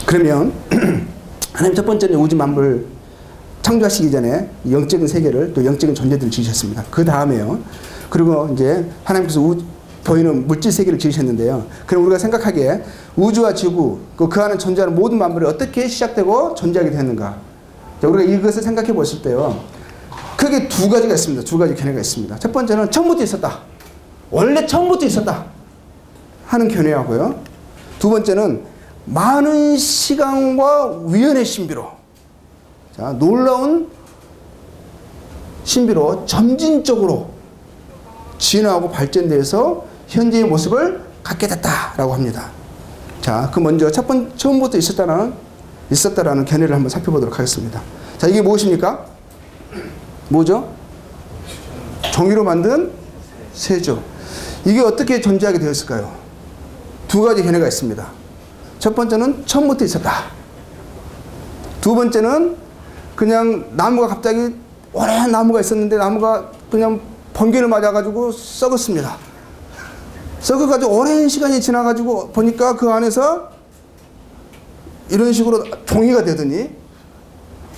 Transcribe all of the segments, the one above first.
그러면 하나님 첫 번째는 우주 만물을 창조하시기 전에 영적인 세계를 또 영적인 존재들을 지으셨습니다. 그 다음에요. 그리고 이제 하나님께서 보이는 물질 세계를 지으셨는데요. 그럼 우리가 생각하기에 우주와 지구 그 안에 존재하는 모든 만물이 어떻게 시작되고 존재하게 됐는가? 우리가 이것을 생각해 보실 때요. 크게 두 가지가 있습니다. 두 가지 견해가 있습니다. 첫 번째는 처음부터 있었다. 원래 처음부터 있었다 하는 견해하고요. 두 번째는 많은 시간과 우연의 신비로, 자, 놀라운 신비로 점진적으로 진화하고 발전돼서 현재의 모습을 갖게 됐다라고 합니다. 자, 그 먼저 처음부터 있었다라는 견해를 한번 살펴보도록 하겠습니다. 자, 이게 무엇입니까? 뭐죠? 종이로 만든 새죠. 이게 어떻게 존재하게 되었을까요? 두 가지 견해가 있습니다. 첫 번째는 처음부터 있었다. 두 번째는 그냥 나무가 갑자기 오랜 나무가 있었는데 나무가 그냥 번개를 맞아가지고 썩었습니다. 썩어가지고 오랜 시간이 지나가지고 보니까 그 안에서 이런 식으로 종이가 되더니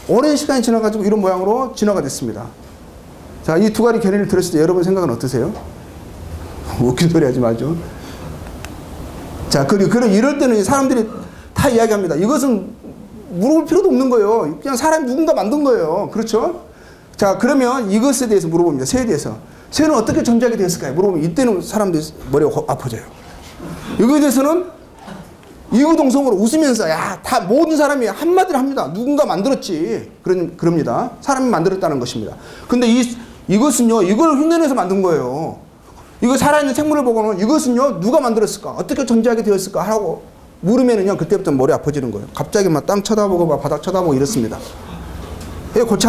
오랜 시간이 지나가지고 이런 모양으로 진화가 됐습니다. 자, 이 두 가지 견해를 들었을 때 여러분 생각은 어떠세요? 웃긴 소리 하지 마죠. 자, 그리고 이럴 때는 사람들이 다 이야기합니다. 이것은 물어볼 필요도 없는 거예요. 그냥 사람이 누군가 만든 거예요. 그렇죠? 자, 그러면 이것에 대해서 물어봅니다. 새에 대해서. 새는 어떻게 존재하게 되었을까요? 물어보면 이때는 사람들이 머리가 아파져요. 이거에 대해서는 이구동성으로 웃으면서 다 모든 사람이 한마디로 합니다. 누군가 만들었지. 그럽니다. 사람이 만들었다는 것입니다. 근데 이것은요, 이걸 흉내내서 만든 거예요. 이거 살아있는 생물을 보고는 이것은요, 누가 만들었을까? 어떻게 존재하게 되었을까? 하고 물으면은요, 그때부터 머리 아파지는 거예요. 갑자기 막 땅 쳐다보고 막 바닥 쳐다보고 이렇습니다. 왜 골치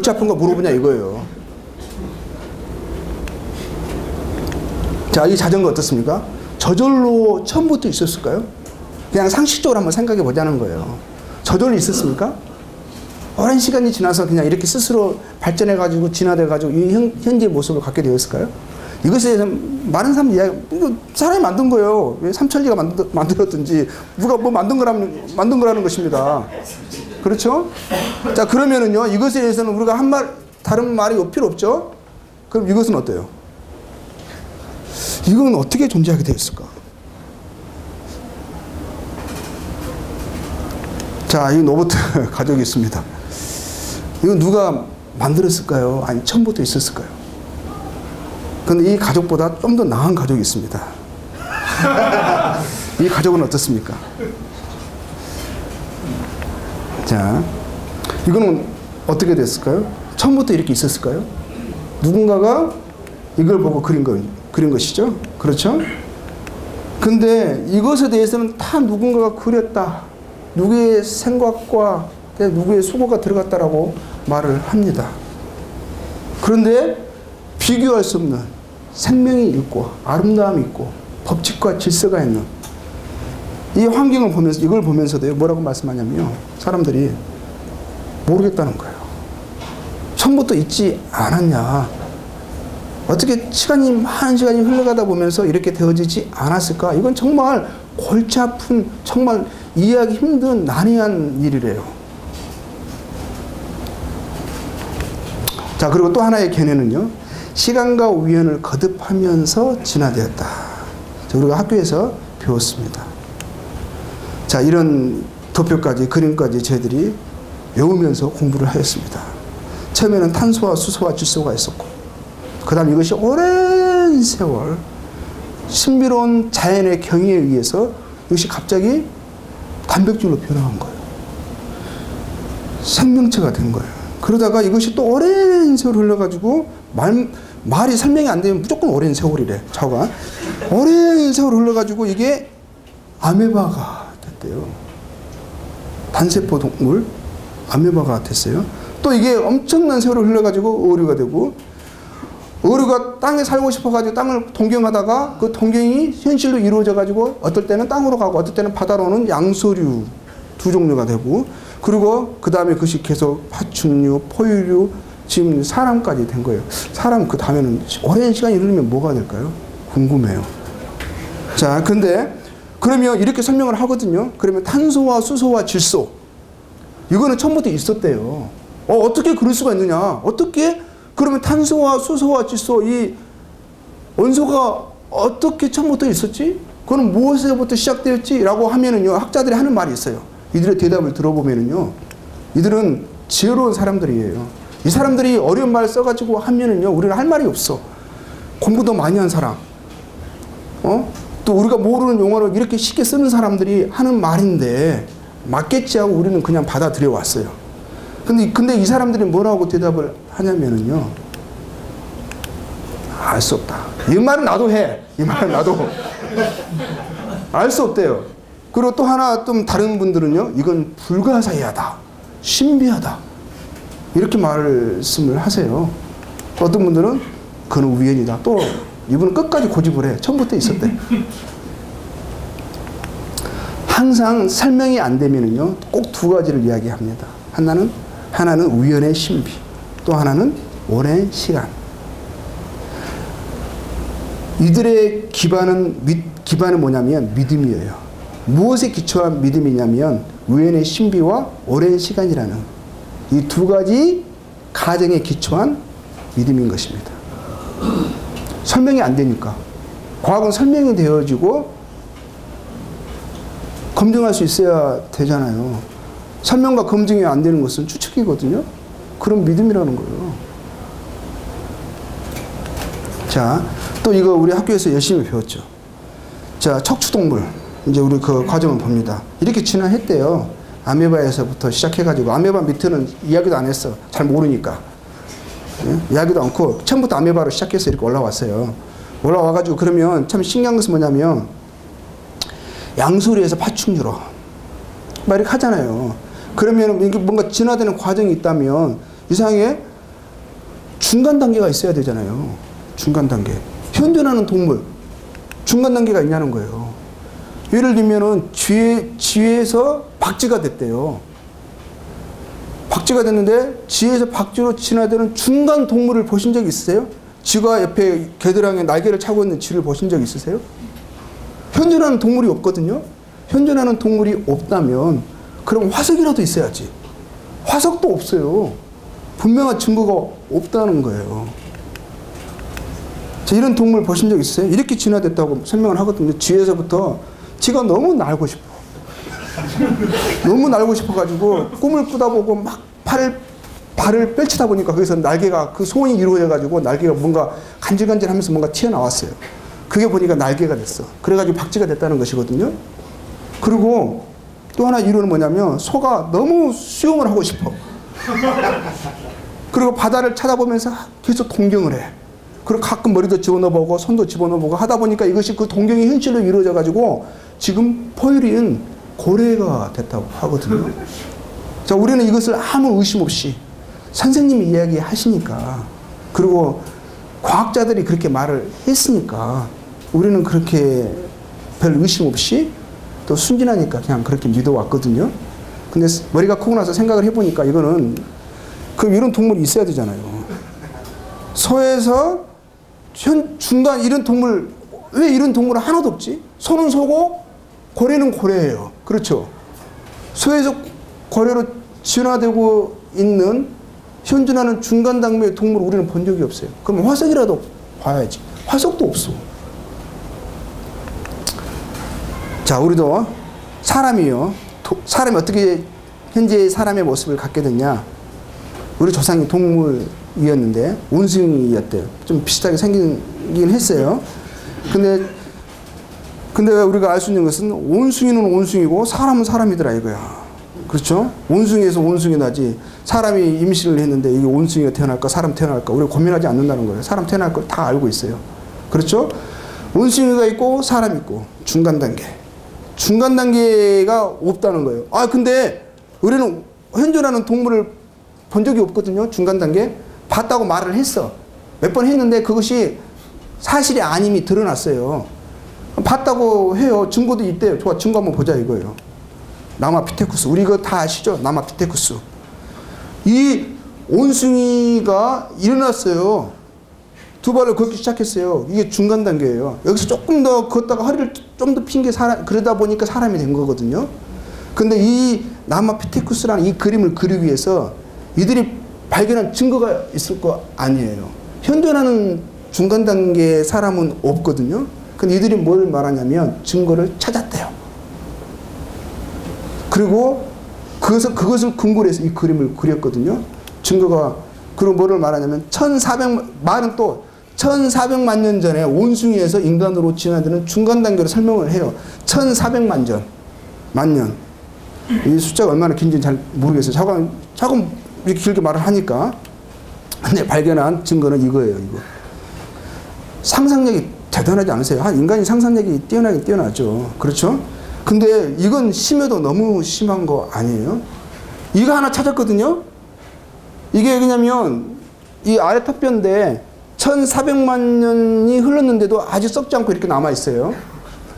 아픈 거 물어보냐 이거예요. 자, 이 자전거 어떻습니까? 저절로 처음부터 있었을까요? 그냥 상식적으로 한번 생각해 보자는 거예요. 저절로 있었습니까? 오랜 시간이 지나서 그냥 이렇게 스스로 발전해가지고 진화돼가지고 이 현재의 모습을 갖게 되었을까요? 이것에 대해서 많은 사람들이 이거 사람이 만든 거예요. 왜 삼천리가 만들었든지 누가 뭐 만든 거라는 것입니다. 그렇죠? 자, 그러면은요, 이것에 대해서는 우리가 다른 말이 필요 없죠? 그럼 이것은 어때요? 이건 어떻게 존재하게 되었을까? 자, 이 로봇 가족이 있습니다. 이건 누가 만들었을까요? 아니, 처음부터 있었을까요? 근데 이 가족보다 좀 더 나은 가족이 있습니다. 이 가족은 어떻습니까? 자, 이거는 어떻게 됐을까요? 처음부터 이렇게 있었을까요? 누군가가 이걸 보고 그린 것이죠? 그렇죠? 근데 이것에 대해서는 다 누군가가 그렸다. 누구의 생각과 누구의 수고가 들어갔다라고 말을 합니다. 그런데 비교할 수 없는 생명이 있고 아름다움이 있고 법칙과 질서가 있는 이 환경을 보면서 이걸 보면서도 뭐라고 말씀하냐면요. 사람들이 모르겠다는 거예요. 처음부터 있지 않았냐. 어떻게 많은 시간이 흘러가다 보면서 이렇게 되어지지 않았을까? 이건 정말 골치 아픈, 정말 이해하기 힘든 난해한 일이래요. 자, 그리고 또 하나의 견해는요. 시간과 우연을 거듭하면서 진화되었다. 자, 우리가 학교에서 배웠습니다. 자, 이런 도표까지 그림까지 저희들이 외우면서 공부를 하였습니다. 처음에는 탄소와 수소와 질소가 있었고 그 다음 이것이 오랜 세월 신비로운 자연의 경위에 의해서 이것이 갑자기 단백질로 변화한 거예요. 생명체가 된 거예요. 그러다가 이것이 또 오랜 세월 흘러가지고 말이 설명이 안 되면 무조건 오랜 세월이래. 자가 오랜 세월 흘러가지고 이게 아메바가 됐대요. 단세포 동물 아메바가 됐어요. 또 이게 엄청난 세월을 흘러가지고 어류가 되고 어류가 땅에 살고 싶어가지고 땅을 동경하다가 그 동경이 현실로 이루어져가지고 어떨 때는 땅으로 가고 어떨 때는 바다로는 양서류 두 종류가 되고 그리고 그 다음에 그것이 계속 파충류, 포유류, 지금 사람까지 된 거예요. 사람 그 다음에는 오랜 시간이 흐르면 뭐가 될까요? 궁금해요. 자, 근데 그러면 이렇게 설명을 하거든요. 그러면 탄소와 수소와 질소, 이거는 처음부터 있었대요. 어떻게 그럴 수가 있느냐? 어떻게 그러면 탄소와 수소와 질소 이 원소가 어떻게 처음부터 있었지? 그건 무엇에서부터 시작되었지? 라고 하면은요, 학자들이 하는 말이 있어요. 이들의 대답을 들어보면은요, 이들은 지혜로운 사람들이에요. 이 사람들이 어려운 말 써가지고 하면은요, 우리는 할 말이 없어. 공부도 많이 한 사람, 또 우리가 모르는 용어를 이렇게 쉽게 쓰는 사람들이 하는 말인데 맞겠지 하고 우리는 그냥 받아들여 왔어요. 근데 이 사람들이 뭐라고 대답을 하냐면은요, 알 수 없다. 이 말은 나도 해. 이 말은 나도. 알 수 없대요. 그리고 또 하나 좀 다른 분들은요, 이건 불가사의하다. 신비하다. 이렇게 말씀을 하세요. 어떤 분들은 그는 우연이다. 또 이분은 끝까지 고집을 해. 처음부터 있었대. 항상 설명이 안 되면은요, 꼭 두 가지를 이야기합니다. 하나는 우연의 신비, 또 하나는 오랜 시간. 이들의 기반은 뭐냐면 믿음이에요. 무엇에 기초한 믿음이냐면 우연의 신비와 오랜 시간이라는 이 두 가지 가정에 기초한 믿음인 것입니다. 설명이 안 되니까. 과학은 설명이 되어지고 검증할 수 있어야 되잖아요. 설명과 검증이 안 되는 것은 추측이거든요. 그런 믿음이라는 거예요. 자, 또 이거 우리 학교에서 열심히 배웠죠. 자, 척추동물. 이제 우리 그 과정을 봅니다. 이렇게 진화했대요. 아메바에서부터 시작해가지고, 아메바 밑에는 이야기도 안 했어. 잘 모르니까. 예? 이야기도 않고, 처음부터 아메바로 시작해서 이렇게 올라왔어요. 올라와가지고, 그러면 참 신기한 것은 뭐냐면, 양소리에서 파충류로. 막 이렇게 하잖아요. 그러면 이게 뭔가 진화되는 과정이 있다면, 이상하게 중간 단계가 있어야 되잖아요. 중간 단계. 현존하는 동물, 중간 단계가 있냐는 거예요. 예를 들면은 쥐에서 박쥐가 됐대요. 박쥐가 됐는데 쥐에서 박쥐로 진화되는 중간 동물을 보신 적 있으세요? 쥐가 옆에 겨드랑이에 날개를 차고 있는 쥐를 보신 적 있으세요? 현존하는 동물이 없거든요. 현존하는 동물이 없다면 그럼 화석이라도 있어야지. 화석도 없어요. 분명한 증거가 없다는 거예요. 자, 이런 동물 보신 적 있어요? 이렇게 진화됐다고 설명을 하거든요. 쥐에서부터 쥐가 너무 날고 싶어. 너무 날고 싶어가지고 꿈을 꾸다 보고 막 발을 펼치다 보니까 거기서 날개가, 그 소원이 이루어져가지고 날개가 뭔가 간질간질 하면서 뭔가 튀어나왔어요. 그게 보니까 날개가 됐어. 그래가지고 박쥐가 됐다는 것이거든요. 그리고 또 하나 이유는 뭐냐면 소가 너무 수영을 하고 싶어. 그리고 바다를 쳐다보면서 계속 동경을 해. 그리고 가끔 머리도 집어넣어보고 손도 집어넣어보고 하다 보니까 이것이 그 동경이 현실로 이루어져가지고 지금 포유류인 고래가 됐다고 하거든요. 자, 우리는 이것을 아무 의심 없이 선생님이 이야기하시니까, 그리고 과학자들이 그렇게 말을 했으니까 우리는 그렇게 별 의심 없이 또 순진하니까 그냥 그렇게 믿어왔거든요. 근데 머리가 크고 나서 생각을 해보니까 이거는 그럼 이런 동물이 있어야 되잖아요. 소에서 중간 이런 동물, 왜 이런 동물은 하나도 없지? 소는 소고 고래는 고래예요. 그렇죠? 소에서 고래로 진화되고 있는 현존하는 중간 단계의 동물을 우리는 본 적이 없어요. 그럼 화석이라도 봐야지. 화석도 없어. 자, 우리도 사람이요. 사람이 어떻게 현재 사람의 모습을 갖게 됐냐? 우리 조상이 동물이었는데 원숭이였대요. 좀 비슷하게 생기긴 했어요. 근데 우리가 알 수 있는 것은 원숭이는 원숭이고 사람은 사람이더라 이거야. 그렇죠? 원숭이에서 원숭이 나지. 사람이 임신을 했는데 이게 원숭이가 태어날까 사람 태어날까 우리가 고민하지 않는다는 거예요. 사람 태어날 걸 다 알고 있어요. 그렇죠? 원숭이가 있고 사람 있고 중간 단계. 중간 단계가 없다는 거예요. 아, 근데 우리는 현존하는 동물을 본 적이 없거든요. 중간 단계. 봤다고 말을 했어. 몇 번 했는데 그것이 사실이 아님이 드러났어요. 봤다고 해요. 증거도 있대요. 좋아, 증거 한번 보자 이거예요. 남아피테쿠스. 우리 이거 다 아시죠? 남아피테쿠스. 이 원숭이가 일어났어요. 두 발로 걷기 시작했어요. 이게 중간 단계예요. 여기서 조금 더 걷다가 허리를 좀 더 핀 게 그러다 보니까 사람이 된 거거든요. 근데 이 남아피테쿠스라는 이 그림을 그리기 위해서 이들이 발견한 증거가 있을 거 아니에요. 현존하는 중간 단계의 사람은 없거든요. 근데 이들이 뭘 말하냐면 증거를 찾았대요. 그리고 그것을 근거로 해서 이 그림을 그렸거든요. 증거가, 그리고 뭐를 말하냐면 1400만 년 전에 원숭이에서 인간으로 진화되는 중간 단계로 설명을 해요. 1400만 년. 이 숫자가 얼마나 긴지는 잘 모르겠어요. 조금 이렇게 길게 말을 하니까. 근데 발견한 증거는 이거예요, 이거. 상상력이 대단하지 않으세요? 인간이 상상력이 뛰어나긴 뛰어나죠. 그렇죠? 근데 이건 심해도 너무 심한 거 아니에요? 이거 하나 찾았거든요? 이게 뭐냐면, 이 아래 탑뼈인데, 1400만 년이 흘렀는데도 아직 썩지 않고 이렇게 남아있어요.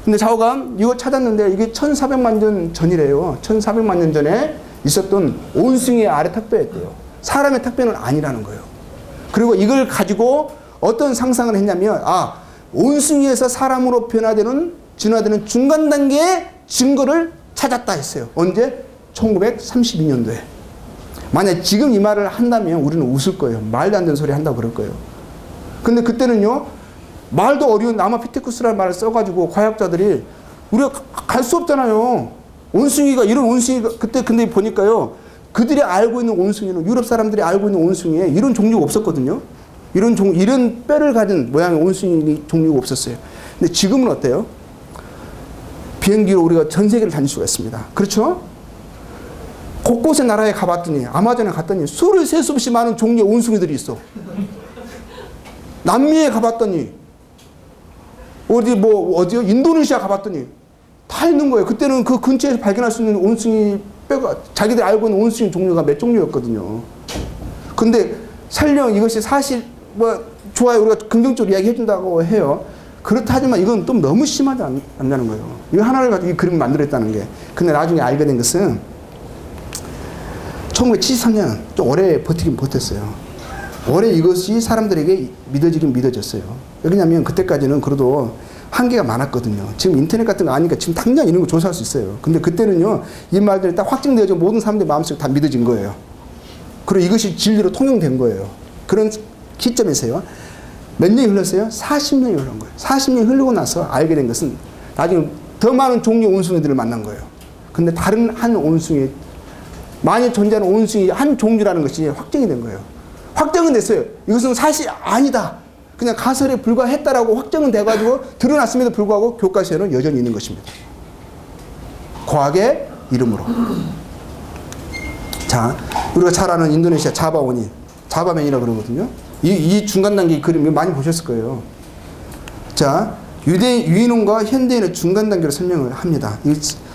근데 좌우감, 이거 찾았는데, 이게 1400만 년 전이래요. 1400만 년 전에 있었던 온숭이의 아래 탑뼈였대요. 사람의 탑뼈는 아니라는 거예요. 그리고 이걸 가지고 어떤 상상을 했냐면, 온숭이에서 사람으로 진화되는 중간 단계의 증거를 찾았다 했어요. 언제? 1932년도에. 만약 지금 이 말을 한다면 우리는 웃을 거예요. 말도 안 되는 소리 한다고 그럴 거예요. 근데 그때는요, 말도 어려운 남아피테쿠스라는 말을 써가지고 과학자들이 우리가 갈 수 없잖아요. 이런 온숭이가, 그때 근데 보니까요, 그들이 알고 있는 온숭이는, 유럽 사람들이 알고 있는 온숭이에 이런 종류가 없었거든요. 이런 뼈를 가진 모양의 온숭이 종류가 없었어요. 근데 지금은 어때요? 비행기로 우리가 전 세계를 다닐 수가 있습니다. 그렇죠? 곳곳의 나라에 가봤더니, 아마존에 갔더니 수를 셀 수 없이 많은 종류의 온숭이들이 있어. 남미에 가봤더니, 어디요? 인도네시아 가봤더니 다 있는 거예요. 그때는 그 근처에서 발견할 수 있는 온숭이 뼈가, 자기들 알고 있는 온숭이 종류가 몇 종류였거든요. 근데 설령 이것이 사실, 좋아요. 우리가 긍정적으로 이야기해준다고 해요. 그렇다 하지만 이건 좀 너무 심하지 않냐는 거예요. 이거 하나를 가지고 이 그림을 만들었다는 게. 근데 나중에 알게 된 것은 1973년 좀 오래 버티긴 버텼어요. 오래 이것이 사람들에게 믿어지긴 믿어졌어요. 왜냐면 그때까지는 그래도 한계가 많았거든요. 지금 인터넷 같은 거 아니까 지금 당장 이런 거 조사할 수 있어요. 근데 그때는요, 이 말들이 딱 확증되어져 모든 사람들 마음속에 다 믿어진 거예요. 그리고 이것이 진리로 통용된 거예요. 그런 시점에서요. 몇 년이 흘렀어요? 40년이 흐른 거예요. 40년이 흐르고 나서 알게 된 것은 나중에 더 많은 종류의 온숭이들을 만난 거예요. 근데 다른 한 온숭이, 만약 존재하는 온숭이 한 종류라는 것이 확정이 된 거예요. 확정은 됐어요. 이것은 사실 아니다. 그냥 가설에 불과했다라고 확정은 돼가지고 드러났음에도 불구하고 교과서에는 여전히 있는 것입니다. 과학의 이름으로. 자, 우리가 잘 아는 인도네시아 자바맨이라고 그러거든요. 이 중간 단계 그림 많이 보셨을 거예요. 자, 유인원과 현대인의 중간 단계로 설명을 합니다.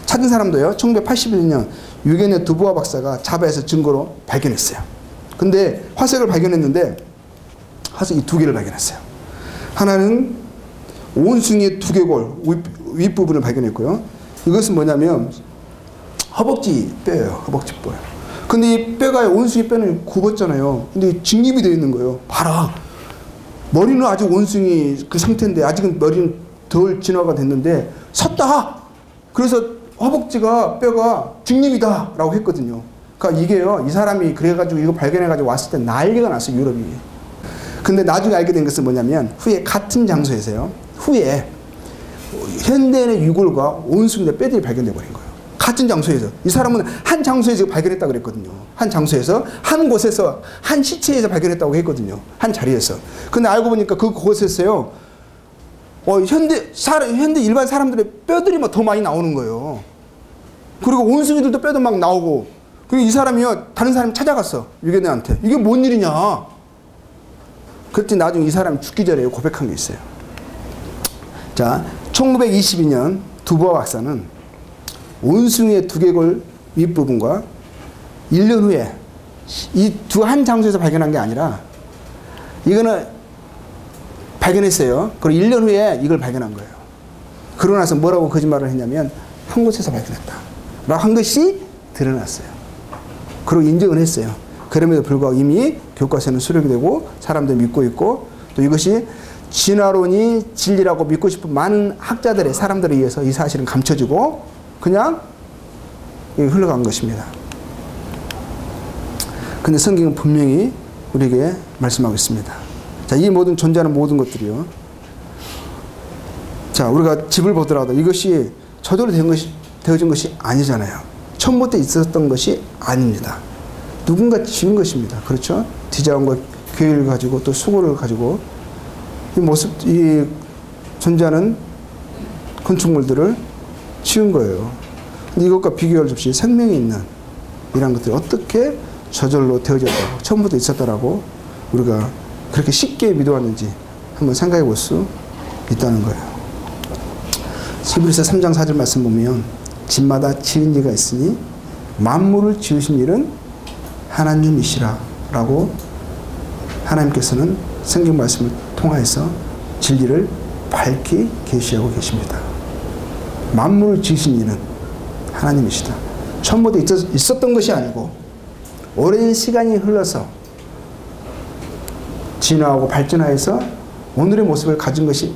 찾은 사람도요, 1981년 유겐의 두보아 박사가 자바에서 증거로 발견했어요. 근데 화석을 발견했는데, 화석 이 두 개를 발견했어요. 하나는 온숭이의 두개골 윗부분을 발견했고요. 이것은 뭐냐면 허벅지 뼈예요. 허벅지 뼈. 근데 이 뼈가, 온숭이 뼈는 굽었잖아요. 근데 직립이 되어 있는 거예요. 봐라. 머리는 아직 온숭이 그 상태인데, 아직은 머리는 덜 진화가 됐는데 섰다. 그래서 허벅지가, 뼈가 직립이다 라고 했거든요. 그러니까 이게요, 이 사람이 그래가지고 이거 발견해가지고 왔을 때 난리가 났어요, 유럽이. 근데 나중에 알게 된 것은 뭐냐면, 후에 같은 장소에서요, 후에 현대인의 유골과 온숭이의 뼈들이 발견돼 버린 거예요. 같은 장소에서. 이 사람은 한 장소에서 발견했다고 그랬거든요. 한 장소에서, 한 곳에서, 한 시체에서 발견했다고 했거든요. 한 자리에서. 근데 알고 보니까 그곳에서요, 현대 일반 사람들의 뼈들이 더 많이 나오는 거예요. 그리고 온숭이들도 뼈도 막 나오고. 그리고 이 사람이요, 다른 사람이 찾아갔어. 유견한테. 이게 뭔 일이냐. 그랬더니 나중에 이 사람이 죽기 전에 고백한 게 있어요. 자, 1922년 두보아 박사는 온숭이의 두개골 윗부분과 1년 후에 이 한 장소에서 발견한 게 아니라, 이거는 발견했어요. 그리고 1년 후에 이걸 발견한 거예요. 그러고 나서 뭐라고 거짓말을 했냐면, 한 곳에서 발견했다 라고 한 것이 드러났어요. 그리고 인정을 했어요. 그럼에도 불구하고 이미 교과서는 수록이 되고 사람들이 믿고 있고, 또 이것이 진화론이 진리라고 믿고 싶은 많은 학자들의 사람들에 의해서 이 사실은 감춰지고 그냥 흘러간 것입니다. 근데 성경은 분명히 우리에게 말씀하고 있습니다. 자, 이 모든 존재하는 모든 것들이요. 자, 우리가 집을 보더라도 이것이 저절로 되어진 것이 아니잖아요. 처음부터 있었던 것이 아닙니다. 누군가 지은 것입니다. 그렇죠? 디자인과 교육을 가지고 또 수고를 가지고 이 존재하는 건축물들을 지은 거예요. 근데 이것과 비교할 수 없이 생명이 있는 이런 것들이 어떻게 저절로 되어졌다고, 처음부터 있었다라고 우리가 그렇게 쉽게 믿어왔는지 한번 생각해 볼 수 있다는 거예요. 히브리서 3장 4절 말씀 보면 집마다 지은 이가 있으니 만물을 지으신 일은 하나님이시라 라고 하나님께서는 성경 말씀을 통하여서 진리를 밝히 계시하고 계십니다. 만물을 지으신 이는 하나님이시다. 처음부터 있었던 것이 아니고 오랜 시간이 흘러서 진화하고 발전하여서 오늘의 모습을 가진 것이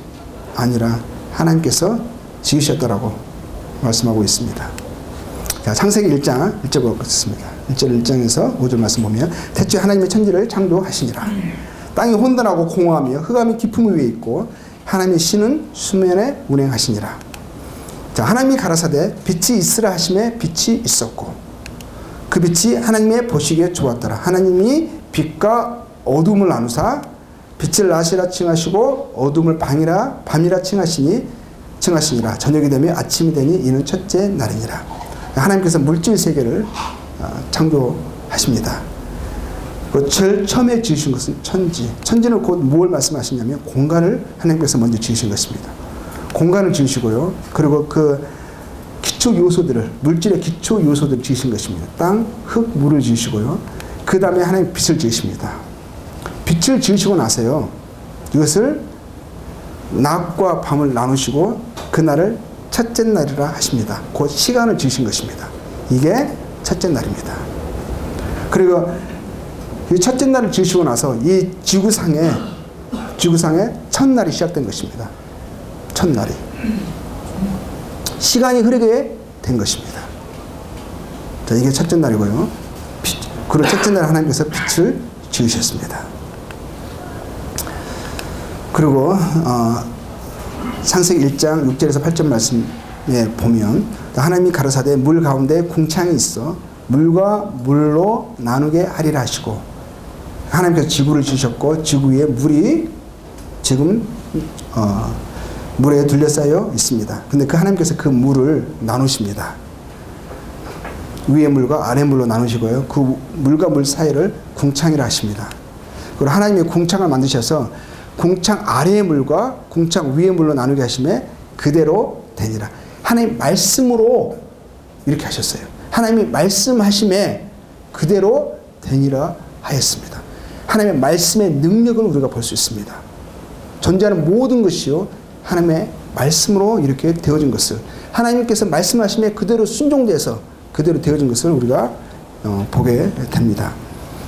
아니라 하나님께서 지으셨다라고 말씀하고 있습니다. 자, 창세기 1장 1절 보겠습니다. 1절 1장에서 5절 말씀 보면 태초에 하나님의 천지를 창조하시니라. 땅이 혼돈하고 공허하며 흑암이 깊음 위에 있고 하나님의 신은 수면에 운행하시니라. 자, 하나님이 가라사대 빛이 있으라 하심에 빛이 있었고 그 빛이 하나님의 보시기에 좋았더라. 하나님이 빛과 어둠을 나누사 빛을 낮이라 칭하시고 어둠을 밤이라 칭하시니라. 저녁이 되며 아침이 되니 이는 첫째 날이니라. 하나님께서 물질 세계를 창조하십니다. 제일 처음에 지으신 것은 천지. 천지는 곧 무엇을 말씀하시냐면 공간을 하나님께서 먼저 지으신 것입니다. 공간을 지으시고요. 그리고 그 기초 요소들을, 물질의 기초 요소들을 지으신 것입니다. 땅, 흙, 물을 지으시고요. 그 다음에 하나님 빛을 지으십니다. 빛을 지으시고 나서요. 이것을 낮과 밤을 나누시고 그날을 첫째 날이라 하십니다. 곧 시간을 지으신 것입니다. 이게 첫째 날입니다. 그리고 이 첫째 날을 지으시고 나서 이 지구상에 첫날이 시작된 것입니다. 첫날이. 시간이 흐르게 된 것입니다. 자, 이게 첫째 날이고요. 그리고 첫째 날 하나님께서 빛을 지으셨습니다. 그리고 창세기 1장 6절에서 8절 말씀에 보면 하나님이 가라사대 물 가운데 궁창이 있어 물과 물로 나누게 하리라 하시고 하나님께서 지구를 지으셨고 지구 위에 물이 지금 물에 둘러싸여 있습니다. 근데 그 하나님께서 그 물을 나누십니다. 위의 물과 아래 물로 나누시고요. 그 물과 물 사이를 궁창이라 하십니다. 그리고 하나님이 궁창을 만드셔서 궁창 아래의 물과 궁창 위의 물로 나누게 하심에 그대로 되니라. 하나님 말씀으로 이렇게 하셨어요. 하나님이 말씀하심에 그대로 되니라 하였습니다. 하나님의 말씀의 능력을 우리가 볼 수 있습니다. 존재하는 모든 것이요 하나님의 말씀으로 이렇게 되어진 것을 하나님께서 말씀하심에 그대로 순종돼서 그대로 되어진 것을 우리가 보게 됩니다.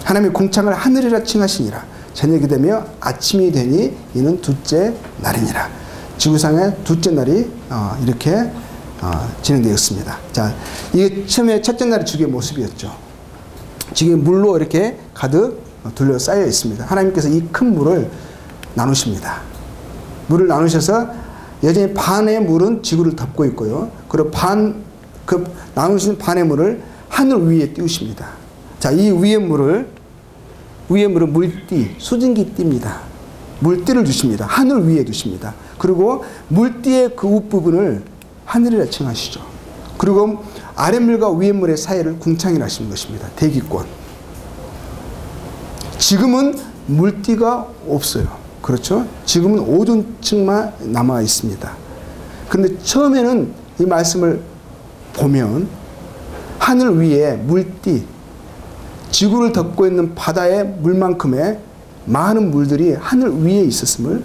하나님의 궁창을 하늘이라 칭하시니라. 저녁이 되며 아침이 되니 이는 둘째 날이니라. 지구상의 둘째 날이 이렇게 진행되었습니다. 자, 이게 처음에 첫째 날이 지구의 모습이었죠. 지금 물로 이렇게 가득 둘러싸여 있습니다. 하나님께서 이 큰 물을 나누십니다. 물을 나누셔서 여전히 반의 물은 지구를 덮고 있고요. 그리고 그 나누신 반의 물을 하늘 위에 띄우십니다. 자, 이 위의 물은 물띠, 수증기 띠입니다. 물띠를 주십니다. 하늘 위에 두십니다. 그리고 물띠의 그 윗부분을 하늘이라 칭하시죠. 그리고 아랫물과 위에물의 사이를 궁창이라 하시는 것입니다. 대기권. 지금은 물띠가 없어요. 그렇죠? 지금은 오존층만 남아 있습니다. 그런데 처음에는 이 말씀을 보면 하늘 위에 물띠, 지구를 덮고 있는 바다의 물만큼의 많은 물들이 하늘 위에 있었음을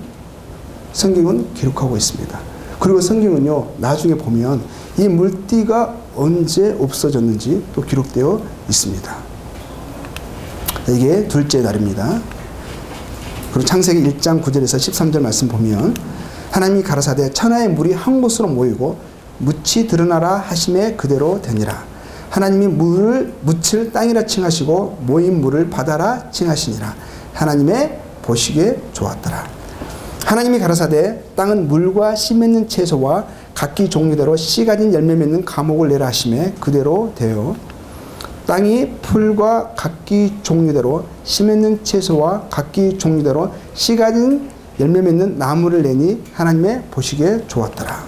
성경은 기록하고 있습니다. 그리고 성경은요, 나중에 보면 이 물띠가 언제 없어졌는지 또 기록되어 있습니다. 이게 둘째 날입니다. 그리고 창세기 1장 9절에서 13절 말씀 보면 하나님이 가라사대 천하의 물이 한 곳으로 모이고 묻이 드러나라 하심에 그대로 되니라. 하나님이 물을 묻을 땅이라 칭하시고 모인 물을 바다라 칭하시니라. 하나님의 보시기에 좋았더라. 하나님이 가라사대 땅은 물과 씨 맺는 채소와 각기 종류대로 씨 가진 열매 맺는 과목을 내라 하심에 그대로 되어 땅이 풀과 각기 종류대로 씨 맺는 채소와 각기 종류대로 씨 가진 열매 맺는 나무를 내니 하나님의 보시기에 좋았더라.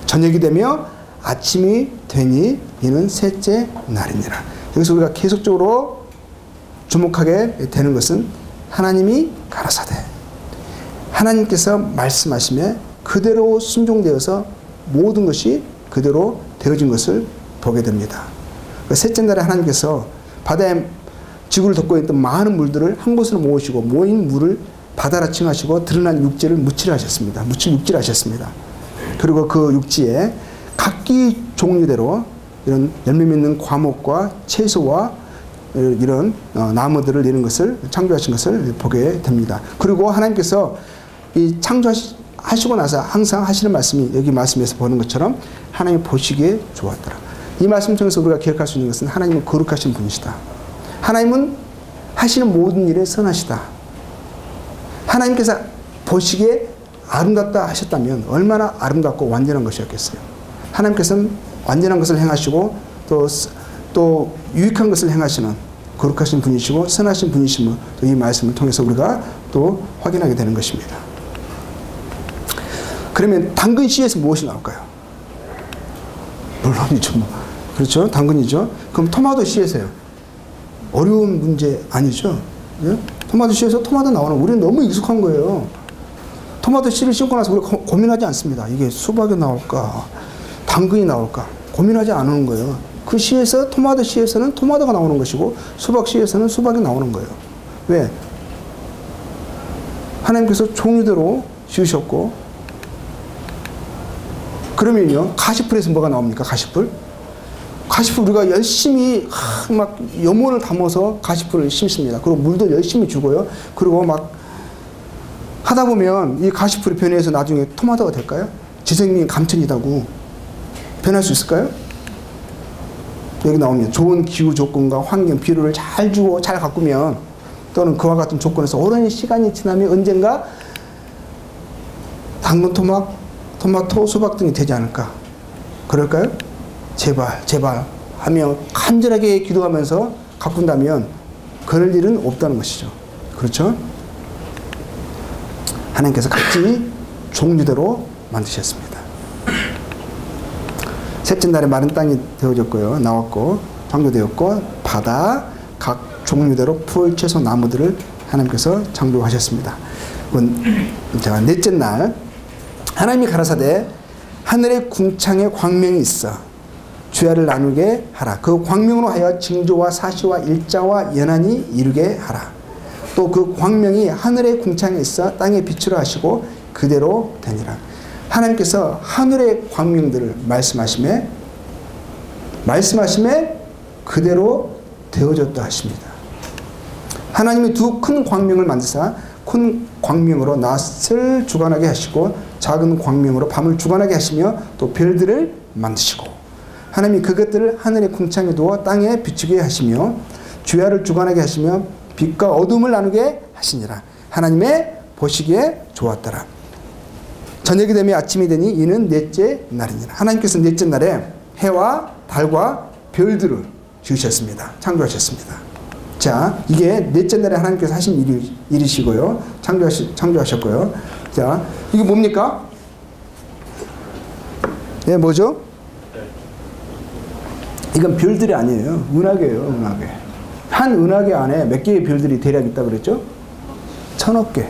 저녁이 되며 아침이 되니 이는 셋째 날이니라. 여기서 우리가 계속적으로 주목하게 되는 것은 하나님이 가라사대 하나님께서 말씀하시며 그대로 순종되어서 모든 것이 그대로 되어진 것을 보게 됩니다. 셋째 날에 하나님께서 바다에 지구를 덮고 있던 많은 물들을 한 곳으로 모으시고 모인 물을 바다라 칭하시고 드러난 육지를 묻히라 하셨습니다. 묻히 육지라 하셨습니다. 그리고 그 육지에 각기 종류대로 이런 열매 맺는 과목과 채소와 이런 나무들을 내는 것을 창조하신 것을 보게 됩니다. 그리고 하나님께서 이 창조하시고 나서 항상 하시는 말씀이 여기 말씀에서 보는 것처럼 하나님 보시기에 좋았더라. 이 말씀 통해서 우리가 기억할 수 있는 것은 하나님은 거룩하신 분이시다. 하나님은 하시는 모든 일에 선하시다. 하나님께서 보시기에 아름답다 하셨다면 얼마나 아름답고 완전한 것이었겠어요. 하나님께서는 완전한 것을 행하시고 또 유익한 것을 행하시는 거룩하신 분이시고 선하신 분이심을 이 말씀을 통해서 우리가 또 확인하게 되는 것입니다. 그러면 당근 씨에서 무엇이 나올까요? 물론이죠. 그렇죠? 당근이죠. 그럼 토마토 씨에서요? 어려운 문제 아니죠? 예? 토마토 씨에서 토마토 나오는 우리는 너무 익숙한 거예요. 토마토 씨를 심고 나서 우리가 고민하지 않습니다. 이게 수박이 나올까? 당근이 나올까? 고민하지 않는 거예요. 그 씨에서 토마토 씨에서는 토마토가 나오는 것이고 수박 씨에서는 수박이 나오는 거예요. 왜? 하나님께서 종류대로 지으셨고 그러면요 가시풀에서 뭐가 나옵니까? 가시풀? 가시풀 우리가 열심히 막 염원을 담아서 가시풀을 심습니다. 그리고 물도 열심히 주고요. 그리고 막 하다 보면 이 가시풀이 변해서 나중에 토마토가 될까요? 지생민 감천이다고 변할 수 있을까요? 여기 나오면 좋은 기후 조건과 환경 비료를 잘 주고 잘 가꾸면 또는 그와 같은 조건에서 오랜 시간이 지나면 언젠가 당근, 토마토, 수박 등이 되지 않을까? 그럴까요? 제발 제발 하며 간절하게 기도하면서 가꾼다면 그럴 일은 없다는 것이죠. 그렇죠? 하나님께서 각기 종류대로 만드셨습니다. 셋째 날에 마른 땅이 되어졌고요. 나왔고 창조되었고 바다 각 종류대로 풀, 채소, 나무들을 하나님께서 창조하셨습니다. 자, 넷째 날 하나님이 가라사대 하늘에 궁창에 광명이 있어 주야를 나누게 하라. 그 광명으로 하여 징조와 사시와 일자와 연한이 이루게 하라. 또 그 광명이 하늘의 궁창에 있어 땅에 빛으로 하시고 그대로 되니라. 하나님께서 하늘의 광명들을 말씀하심에 그대로 되어졌다 하십니다. 하나님이 두 큰 광명을 만드사 큰 광명으로 낮을 주관하게 하시고 작은 광명으로 밤을 주관하게 하시며 또 별들을 만드시고 하나님이 그것들을 하늘의 궁창에 두어 땅에 비추게 하시며 주야를 주관하게 하시며 빛과 어둠을 나누게 하시니라. 하나님의 보시기에 좋았더라. 저녁이 되며 아침이 되니 이는 넷째 날이니라. 하나님께서 넷째 날에 해와 달과 별들을 지으셨습니다. 창조하셨습니다. 자, 이게 넷째 날에 하나님께서 하신 일이시고요. 창조하셨고요. 자, 이게 뭡니까? 네, 뭐죠? 이건 별들이 아니에요. 은하계예요, 은하계. 한 은하계 안에 몇 개의 별들이 대략 있다 그랬죠? 1000억 개.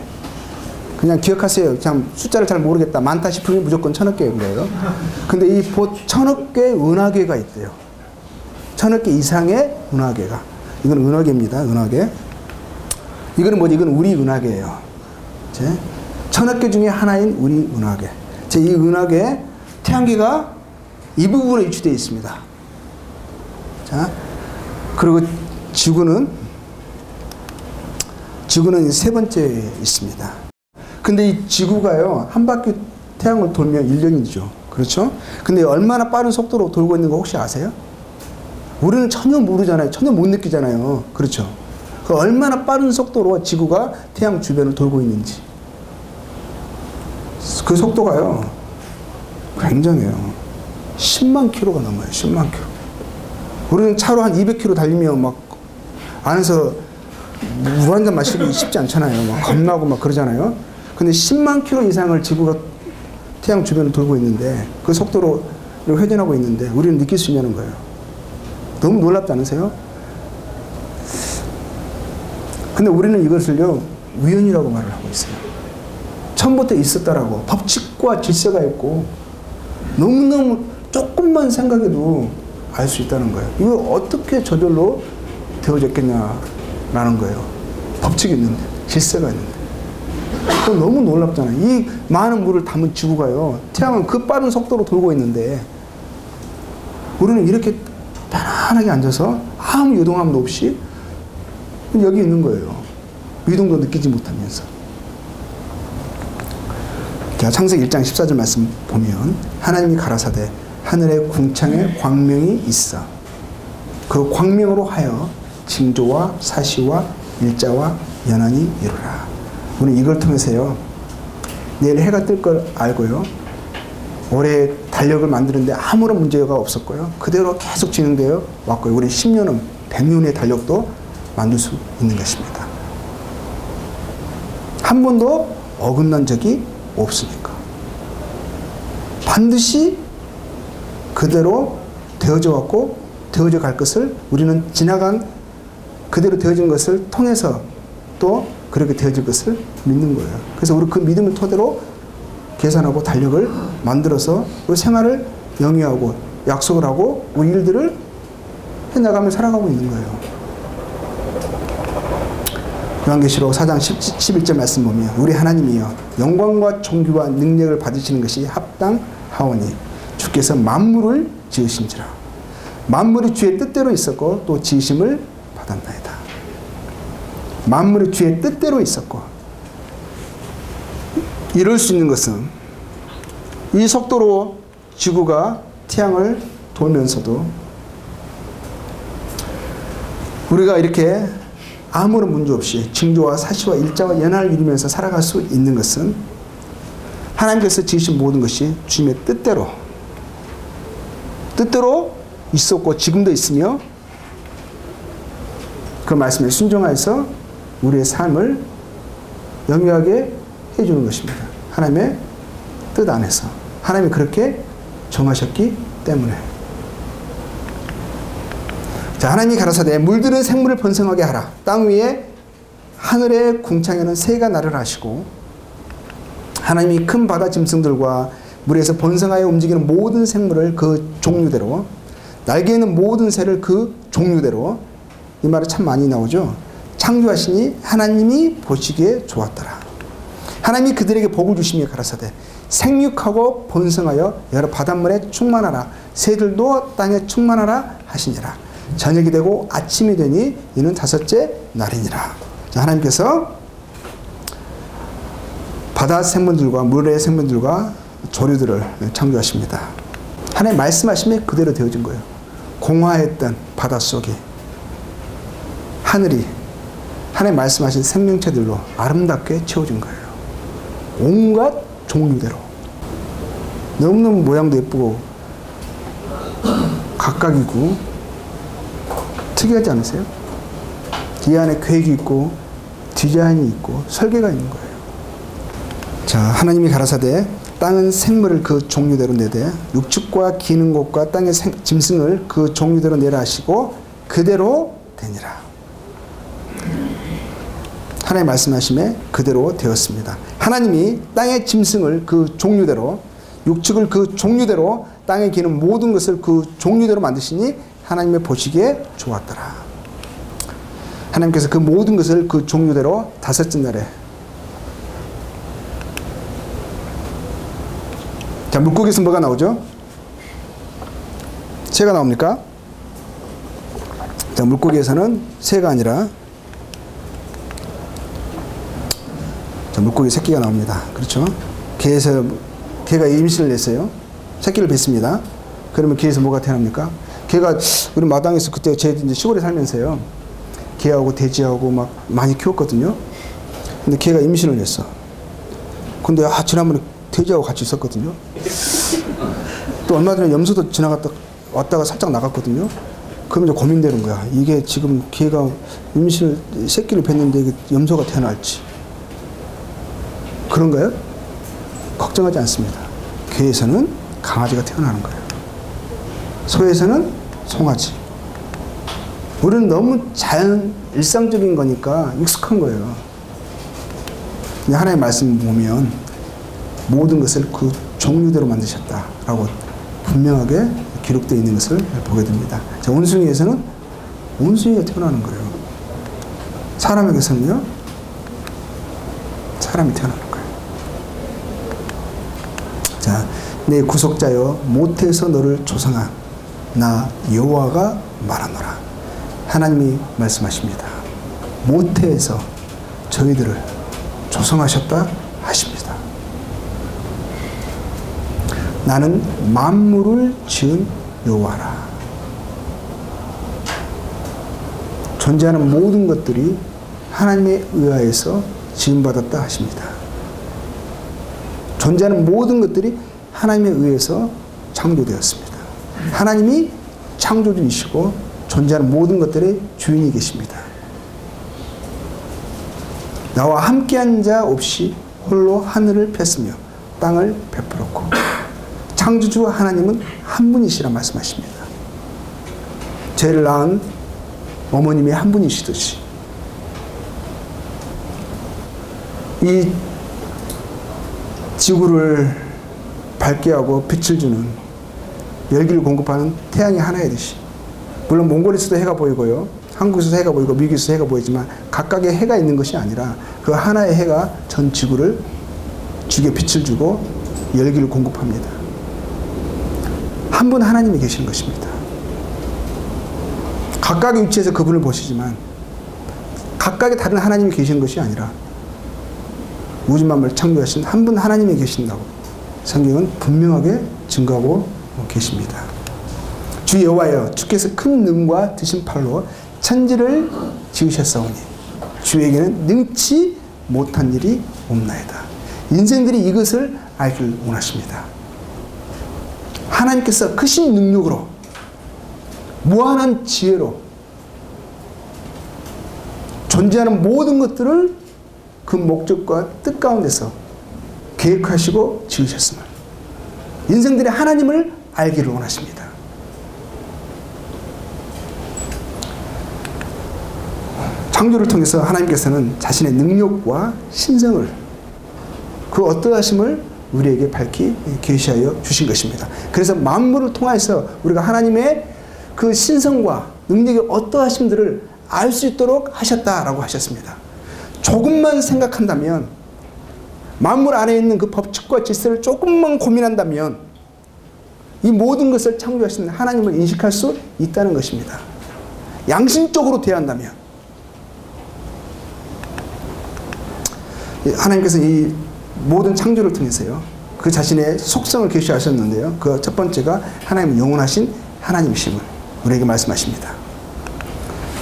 그냥 기억하세요. 참 숫자를 잘 모르겠다. 많다 싶으면 무조건 1000억 개인 거예요. 근데 이 1000억 개의 은하계가 있대요. 1000억 개 이상의 은하계가. 이건 은하계입니다. 은하계. 이거는 뭐지? 이건 우리 은하계예요. 1000억 개 중에 하나인 우리 은하계. 이 은하계 태양계가 이 부분에 위치되어 있습니다. 자, 그리고 지구는 지구는 세 번째에 있습니다. 근데 이 지구가요, 한 바퀴 태양을 돌면 1년이죠. 그렇죠? 근데 얼마나 빠른 속도로 돌고 있는 거 혹시 아세요? 우리는 전혀 모르잖아요. 전혀 못 느끼잖아요. 그렇죠? 그 얼마나 빠른 속도로 지구가 태양 주변을 돌고 있는지. 그 속도가요, 굉장해요. 10만 킬로가 넘어요. 10만 킬로. 우리는 차로 한 200킬로 달리면 막 안에서 물 한 잔 마시기 쉽지 않잖아요. 막 겁나고 막 그러잖아요. 근데 10만 킬로 이상을 지구가 태양 주변을 돌고 있는데 그 속도로 회전하고 있는데 우리는 느낄 수 있냐는 거예요. 너무 놀랍지 않으세요? 근데 우리는 이것을요, 우연이라고 말을 하고 있어요. 처음부터 있었다라고. 법칙과 질서가 있고 너무너무 조금만 생각해도 알 수 있다는 거예요. 이거 어떻게 저절로 되어졌겠냐라는 거예요. 법칙이 있는데, 질서가 있는데. 너무 놀랍잖아요. 이 많은 물을 담은 지구가요, 태양은 그 빠른 속도로 돌고 있는데 우리는 이렇게 편안하게 앉아서 아무 유동함도 없이 여기 있는 거예요. 위동도 느끼지 못하면서. 자, 창세기 1장 14절 말씀 보면 하나님이 가라사대 하늘에 궁창에 광명이 있어 그 광명으로 하여 징조와 사시와 일자와 연한이 이루라. 우리는 이걸 통해서요, 내일 해가 뜰 걸 알고요, 올해 달력을 만드는데 아무런 문제가 없었고요, 그대로 계속 진행되어 왔고요, 우리 10년은 100년의 달력도 만들 수 있는 것입니다. 한 번도 어긋난 적이 없으니까. 반드시 그대로 되어져 왔고 되어져 갈 것을 우리는 지나간 그대로 되어진 것을 통해서 또 그렇게 되어질 것을 믿는 거예요. 그래서 우리 그 믿음을 토대로 계산하고 달력을 만들어서 우리 생활을 영위하고 약속을 하고 우리 일들을 해나가며 살아가고 있는 거예요. 요한계시록 4장 11절 말씀 보면 우리 하나님이여 영광과 존귀와 능력을 받으시는 것이 합당하오니 주께서 만물을 지으신지라. 만물이 주의 뜻대로 있었고 또 지으심을 받았나이다. 만물이 주의 뜻대로 있었고, 이럴 수 있는 것은 이 속도로 지구가 태양을 돌면서도 우리가 이렇게 아무런 문제 없이 징조와 사시와 일자와 연한을 이루면서 살아갈 수 있는 것은 하나님께서 지으신 모든 것이 주님의 뜻대로 있었고 지금도 있으며 그 말씀에 순종하여서 우리의 삶을 영위하게 해주는 것입니다. 하나님의 뜻 안에서 하나님이 그렇게 정하셨기 때문에. 자, 하나님이 가라사대 물들은 생물을 번성하게 하라. 땅 위에 하늘의 궁창에는 새가 나르라 하시고 하나님이 큰 바다 짐승들과 물에서 번성하여 움직이는 모든 생물을 그 종류대로, 날개 있는 모든 새를 그 종류대로, 이 말이 참 많이 나오죠. 창조하시니 하나님이 보시기에 좋았더라. 하나님이 그들에게 복을 주시며 가라사대 생육하고 번성하여 여러 바닷물에 충만하라. 새들도 땅에 충만하라 하시니라. 저녁이 되고 아침이 되니 이는 다섯째 날이니라. 자, 하나님께서 바다 생물들과 물의 생물들과 조류들을 창조하십니다. 하나님 말씀하시면 그대로 되어진 거예요. 공허했던 바닷속에 하늘이 하나님 말씀하신 생명체들로 아름답게 채워진 거예요. 온갖 종류대로. 너무너무 모양도 예쁘고 각각이고 특이하지 않으세요? 이 안에 계획이 있고 디자인이 있고 설계가 있는 거예요. 자, 하나님이 가라사대 땅은 생물을 그 종류대로 내되 육축과 기는 것과 땅의 짐승을 그 종류대로 내라 하시고 그대로 되니라. 하나님 말씀하심에 그대로 되었습니다. 하나님이 땅의 짐승을 그 종류대로, 육축을 그 종류대로, 땅에 기는 모든 것을 그 종류대로 만드시니 하나님의 보시기에 좋았더라. 하나님께서 그 모든 것을 그 종류대로 다섯째 날에. 자, 물고기에서 뭐가 나오죠? 새가 나옵니까? 자, 물고기에서는 새가 아니라 자, 물고기 새끼가 나옵니다. 그렇죠? 개가 임신을 냈어요. 새끼를 뱉습니다. 그러면 개에서 뭐가 태어납니까? 개가 우리 마당에서 그때 제 이제 시골에 살면서요. 개하고 돼지하고 막 많이 키웠거든요. 근데 개가 임신을 냈어. 근데 지난번에 돼지하고 같이 있었거든요. 또 얼마 전에 염소도 왔다가 살짝 나갔거든요. 그러면 이제 고민되는 거야. 이게 지금 개가 새끼를 뱉는데 이게 염소가 태어날지. 그런가요? 걱정하지 않습니다. 개에서는 강아지가 태어나는 거예요. 소에서는 송아지. 우리는 너무 일상적인 거니까 익숙한 거예요. 하나님의 말씀 보면 모든 것을 그 종류대로 만드셨다라고 분명하게 기록되어 있는 것을 보게 됩니다. 자, 원숭이에서는 원숭이가 태어나는 거예요. 사람에게서는요, 사람이 태어나는 거예요. 자, 내 구속자여 모태에서 너를 조성한 나 여호와가 말하노라. 하나님이 말씀하십니다. 모태에서 저희들을 조성하셨다 하십니다. 나는 만물을 지은 여호와라. 존재하는 모든 것들이 하나님에 의하여서 지음받았다 하십니다. 존재하는 모든 것들이 하나님에 의해서 창조되었습니다. 하나님이 창조주이시고 존재하는 모든 것들의 주인이 계십니다. 나와 함께한 자 없이 홀로 하늘을 폈으며 땅을 베풀었고 창조주 하나님은 한 분이시라 말씀하십니다. 죄를 낳은 어머님이 한 분이시듯이 이 지구를 밝게 하고 빛을 주는 열기를 공급하는 태양이 하나이듯이, 물론 몽골에서도 해가 보이고요, 한국에서도 해가 보이고 미국에서도 해가 보이지만 각각의 해가 있는 것이 아니라 그 하나의 해가 전 지구를 주게 빛을 주고 열기를 공급합니다. 한 분 하나님이 계시는 것입니다. 각각의 위치에서 그분을 보시지만 각각의 다른 하나님이 계시는 것이 아니라 우주 만물을 창조하신 한 분 하나님이 계신다고 성경은 분명하게 증거하고 계십니다. 주 여호와여, 주께서 큰 능과 드신 팔로 천지를 지으셨사오니 주에게는 능치 못한 일이 없나이다. 인생들이 이것을 알기를 원하십니다. 하나님께서 크신 능력으로 무한한 지혜로 존재하는 모든 것들을 그 목적과 뜻 가운데서 계획하시고 지으셨음을, 인생들의 하나님을 알기를 원하십니다. 창조를 통해서 하나님께서는 자신의 능력과 신성을, 그 어떠하심을 우리에게 밝히 계시하여 주신 것입니다. 그래서 만물을 통해서 우리가 하나님의 그 신성과 능력의 어떠하심들을 알 수 있도록 하셨다라고 하셨습니다. 조금만 생각한다면, 만물 안에 있는 그 법칙과 질서를 조금만 고민한다면 이 모든 것을 창조하신 하나님을 인식할 수 있다는 것입니다. 양심적으로 대한다면. 하나님께서 이 모든 창조를 통해서요, 그 자신의 속성을 계시하셨는데요, 그 첫 번째가 하나님은 영원하신 하나님이심을 우리에게 말씀하십니다.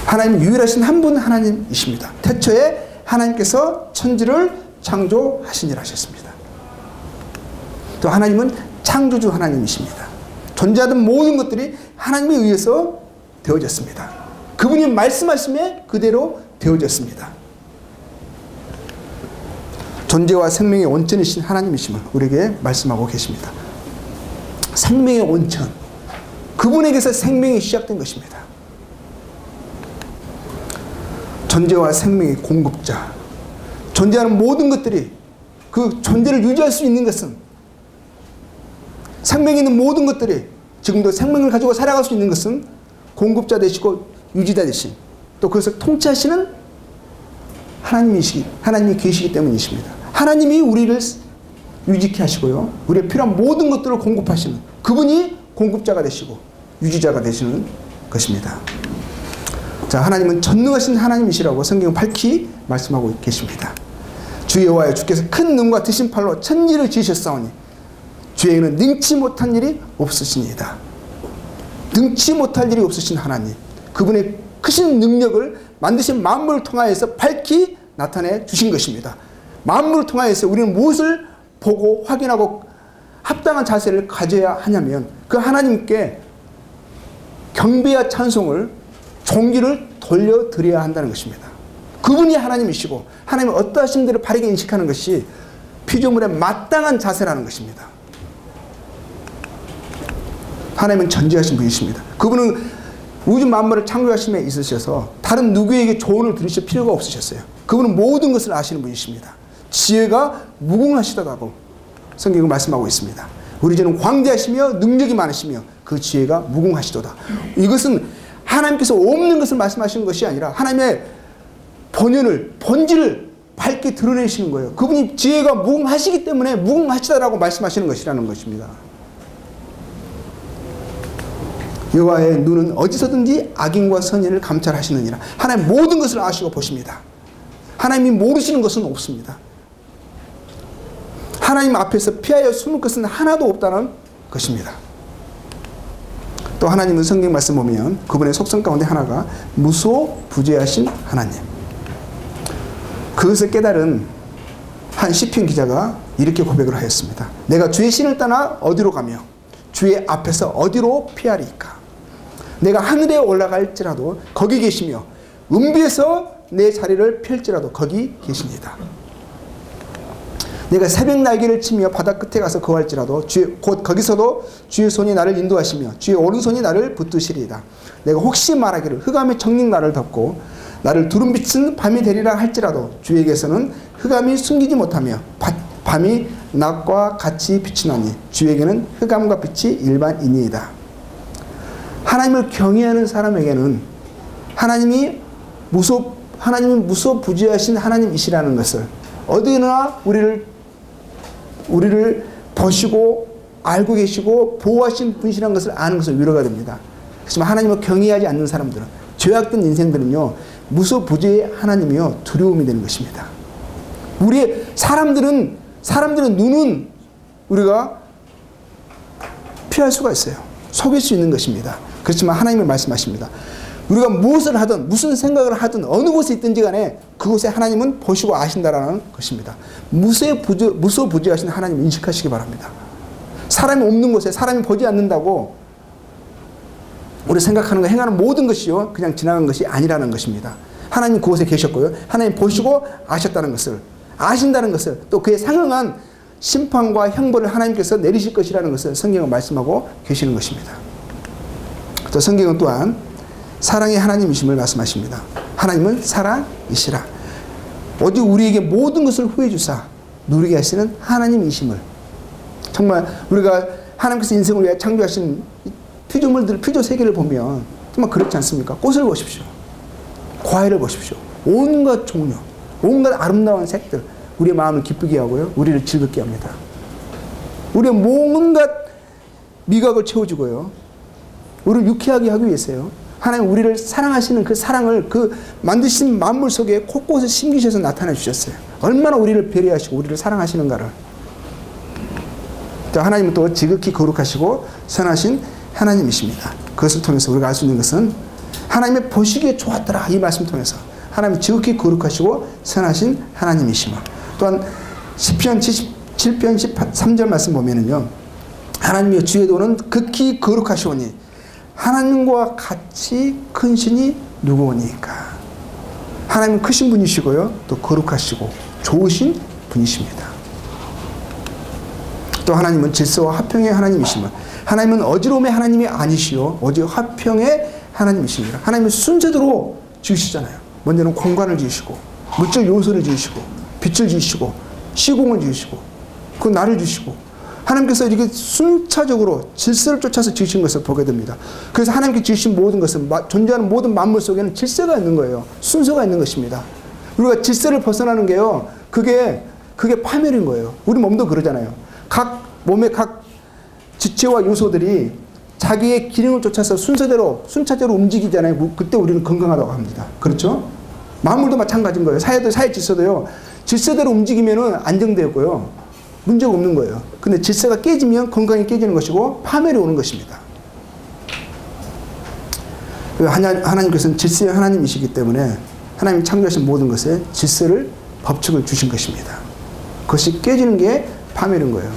하나님은 유일하신 한 분 하나님이십니다. 태초에 하나님께서 천지를 창조하시니라 하셨습니다. 또 하나님은 창조주 하나님이십니다. 존재하던 모든 것들이 하나님에 의해서 되어졌습니다. 그분이 말씀하심에 그대로 되어졌습니다. 존재와 생명의 원천이신 하나님이심을 우리에게 말씀하고 계십니다. 생명의 원천, 그분에게서 생명이 시작된 것입니다. 존재와 생명의 공급자, 존재하는 모든 것들이 그 존재를 유지할 수 있는 것은, 생명이 있는 모든 것들이 지금도 생명을 가지고 살아갈 수 있는 것은 공급자 되시고 유지자 되신, 또 그것을 통치하시는 하나님이 계시기 때문이십니다. 하나님이 우리를 유지케 하시고요, 우리의 필요한 모든 것들을 공급하시는 그분이 공급자가 되시고 유지자가 되시는 것입니다. 자, 하나님은 전능하신 하나님이시라고 성경은 밝히 말씀하고 계십니다. 주 여호와여 주께서 큰 눈과 드신 팔로 천지를 지으셨사오니 주에게는 능치 못한 일이 없으시니이다. 능치 못할 일이 없으신 하나님, 그분의 크신 능력을 만드신 만물을 통하여서 밝히 나타내 주신 것입니다. 만물을 통하여서 우리는 무엇을 보고 확인하고 합당한 자세를 가져야 하냐면 그 하나님께 경배와 찬송을, 존귀를 돌려드려야 한다는 것입니다. 그분이 하나님이시고 하나님은 어떠하신 대로 바르게 인식하는 것이 피조물의 마땅한 자세라는 것입니다. 하나님은 전지하신 분이십니다. 그분은 우주 만물을 창조하심에 있으셔서 다른 누구에게 조언을 들으실 필요가 없으셨어요. 그분은 모든 것을 아시는 분이십니다. 지혜가 무궁하시다고 성경은 말씀하고 있습니다. 우리 주는 광대하시며 능력이 많으시며 그 지혜가 무궁하시도다. 이것은 하나님께서 없는 것을 말씀하시는 것이 아니라 하나님의 본질을 밝게 드러내시는 거예요. 그분이 지혜가 무궁하시기 때문에 무궁하시다라고 말씀하시는 것이라는 것입니다. 여호와의 눈은 어디서든지 악인과 선인을 감찰하시느니라. 하나님 모든 것을 아시고 보십니다. 하나님이 모르시는 것은 없습니다. 하나님 앞에서 피하여 숨을 것은 하나도 없다는 것입니다. 또 하나님은 성경 말씀 보면 그분의 속성 가운데 하나가 무소부재하신 하나님. 그것을 깨달은 한 시편 기자가 이렇게 고백을 하였습니다. 내가 주의 신을 떠나 어디로 가며 주의 앞에서 어디로 피하리까? 내가 하늘에 올라갈지라도 거기 계시며 음비에서 내 자리를 펼지라도 거기 계십니다. 내가 새벽 날개를 치며 바다 끝에 가서 거할지라도 곧 거기서도 주의 손이 나를 인도하시며 주의 오른손이 나를 붙드시리이다. 내가 혹시 말하기를 흑암의 정령 나를 덮고 나를 두른 빛은 밤이 되리라 할지라도 주에게서는 흑암이 숨기지 못하며 밤이 낮과 같이 비치나니 주에게는 흑암과 빛이 일반이니이다. 하나님을 경외하는 사람에게는 하나님이 무소부재하신 하나님이시라는 것을 어디나 우리를 보시고 알고 계시고 보호하신 분이시라는 것을 아는 것은 위로가 됩니다. 하지만 하나님을 경외하지 않는 사람들은, 죄악된 인생들은요, 무소부재의 하나님이요 두려움이 되는 것입니다. 우리의 사람들은 눈은 우리가 피할 수가 있어요. 속일 수 있는 것입니다. 그렇지만 하나님은 말씀하십니다. 우리가 무엇을 하든 무슨 생각을 하든 어느 곳에 있든지 간에 그곳에 하나님은 보시고 아신다라는 것입니다. 무소부재하신 하나님을 인식하시기 바랍니다. 사람이 없는 곳에 사람이 보지 않는다고 우리 생각하는 거, 행하는 모든 것이요 그냥 지나간 것이 아니라는 것입니다. 하나님 그곳에 계셨고요. 하나님 보시고 아셨다는 것을, 아신다는 것을, 또 그에 상응한 심판과 형벌을 하나님께서 내리실 것이라는 것을 성경은 말씀하고 계시는 것입니다. 또 성경은 또한 사랑의 하나님이심을 말씀하십니다. 하나님은 사랑이시라. 오직 우리에게 모든 것을 후해 주사 누리게 하시는 하나님이심을, 정말 우리가 하나님께서 인생을 위해 창조하신 피조물들, 피조 세계를 보면 정말 그렇지 않습니까? 꽃을 보십시오. 과일을 보십시오. 온갖 종류, 온갖 아름다운 색들, 우리의 마음을 기쁘게 하고요, 우리를 즐겁게 합니다. 우리의 온갖 미각을 채워주고요, 우리를 유쾌하게 하기 위해서요, 하나님 우리를 사랑하시는 그 사랑을 그 만드신 만물 속에 곳곳에 심기셔서 나타내 주셨어요. 얼마나 우리를 배려하시고 우리를 사랑하시는가를. 또 하나님은 또 지극히 거룩하시고 선하신 하나님이십니다. 그것을 통해서 우리가 알 수 있는 것은 하나님의 보시기에 좋았더라, 이 말씀 통해서 하나님이 지극히 거룩하시고 선하신 하나님이시며, 또한 시편 77편 13절 말씀 보면은요, 하나님의 주의 도는 극히 거룩하시오니 하나님과 같이 큰 신이 누구오니까. 하나님은 크신 분이시고요, 또 거룩하시고 좋으신 분이십니다. 또 하나님은 질서와 화평의 하나님이시며, 하나님은 어지러움의 하나님이 아니시오 오직 화평의 하나님이십니다. 하나님은 순서대로 지으시잖아요. 먼저는 공간을 지으시고 물질 요소를 지으시고 빛을 지으시고 시공을 지으시고 그 날을 주시고, 하나님께서 이렇게 순차적으로 질서를 쫓아서 지으신 것을 보게 됩니다. 그래서 하나님께 지으신 모든 것은, 존재하는 모든 만물 속에는 질서가 있는 거예요. 순서가 있는 것입니다. 우리가 질서를 벗어나는 게요, 그게 파멸인 거예요. 우리 몸도 그러잖아요. 각 몸의 각 지체와 요소들이 자기의 기능을 쫓아서 순차적으로 움직이잖아요. 그때 우리는 건강하다고 합니다. 그렇죠? 만물도 마찬가지인 거예요. 사회 질서도요, 질서대로 움직이면은 안정되고요. 문제가 없는 거예요. 근데 질서가 깨지면 건강이 깨지는 것이고 파멸이 오는 것입니다. 하나님께서는 질서의 하나님이시기 때문에 하나님이 창조하신 모든 것에 질서를, 법칙을 주신 것입니다. 그것이 깨지는 게 파멸인 거예요.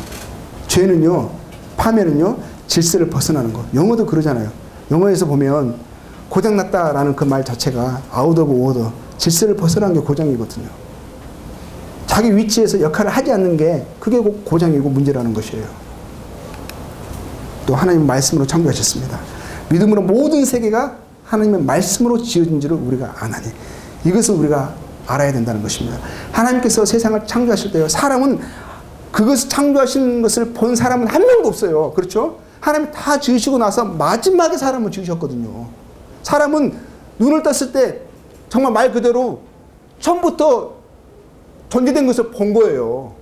죄는요, 파멸은요, 질서를 벗어나는 거. 영어도 그러잖아요. 영어에서 보면 고장났다라는 그 말 자체가 out of order, 질서를 벗어나는 게 고장이거든요. 자기 위치에서 역할을 하지 않는 게 그게 고장이고 문제라는 것이에요. 또 하나님 말씀으로 창조하셨습니다. 믿음으로 모든 세계가 하나님의 말씀으로 지어진 줄을 우리가 아나니. 이것을 우리가 알아야 된다는 것입니다. 하나님께서 세상을 창조하실 때요, 사람은 그것을 창조하시는 것을 본 사람은 한 명도 없어요. 그렇죠? 하나님이 다 지으시고 나서 마지막에 사람을 지으셨거든요. 사람은 눈을 떴을 때 정말 말 그대로 처음부터 존재된 것을 본 거예요.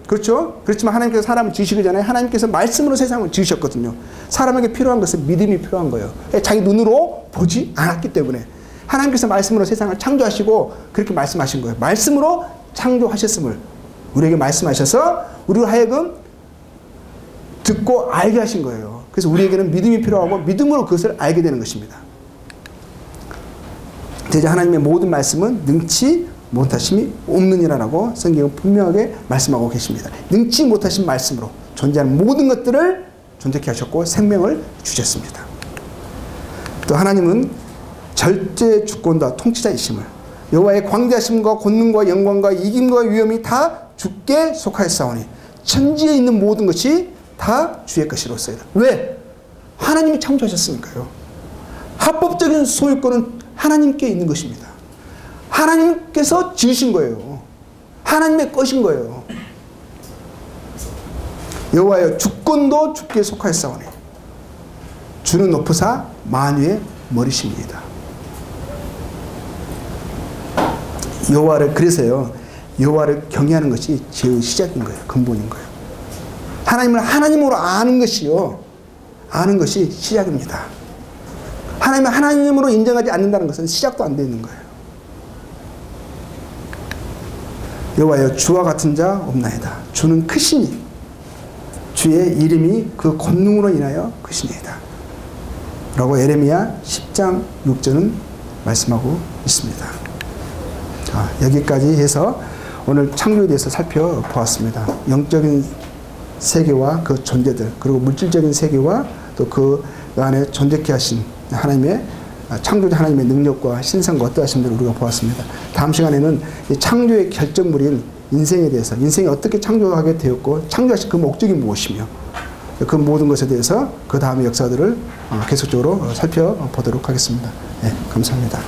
그렇죠? 그렇지만 하나님께서 사람을 지으시기 전에 하나님께서 말씀으로 세상을 지으셨거든요. 사람에게 필요한 것은 믿음이 필요한 거예요. 자기 눈으로 보지 않았기 때문에. 하나님께서 말씀으로 세상을 창조하시고 그렇게 말씀하신 거예요. 말씀으로 창조하셨음을 우리에게 말씀하셔서 우리로 하여금 듣고 알게 하신 거예요. 그래서 우리에게는 믿음이 필요하고 믿음으로 그것을 알게 되는 것입니다. 대자 하나님의 모든 말씀은 능치 못하심이 없느니라라고 성경은 분명하게 말씀하고 계십니다. 능치 못하신 말씀으로 존재하는 모든 것들을 존재케 하셨고 생명을 주셨습니다. 또 하나님은 절대 주권과 통치자이심을, 여호와의 광대하심과 권능과 영광과 이김과 위엄이 다 주께 속하였사오니 천지에 있는 모든 것이 다 주의 것이로소이다. 왜? 하나님이 창조하셨으니까요. 합법적인 소유권은 하나님께 있는 것입니다. 하나님께서 지으신 거예요. 하나님의 것인 거예요. 여호와여 주권도 주께 속하였사오니 주는 높으사 만유의 머리십니다. 여호와를, 그래서요, 여호와를 경외하는 것이 죄의 시작인 거예요. 근본인 거예요. 하나님을 하나님으로 아는 것이요, 아는 것이 시작입니다. 하나님을 하나님으로 인정하지 않는다는 것은 시작도 안 되는 거예요. 여호와여 주와 같은 자 없나이다. 주는 크시니 주의 이름이 그 권능으로 인하여 크시니이다. 라고 에레미야 10장 6절은 말씀하고 있습니다. 여기까지 해서 오늘 창조에 대해서 살펴보았습니다. 영적인 세계와 그 존재들, 그리고 물질적인 세계와 또 그 안에 존재케 하신 하나님의 창조자 하나님의 능력과 신성과 어떠하심들을 우리가 보았습니다. 다음 시간에는 이 창조의 결정물인 인생에 대해서, 인생이 어떻게 창조하게 되었고 창조하신 그 목적이 무엇이며 그 모든 것에 대해서 그 다음의 역사들을 계속적으로 살펴보도록 하겠습니다. 네, 감사합니다.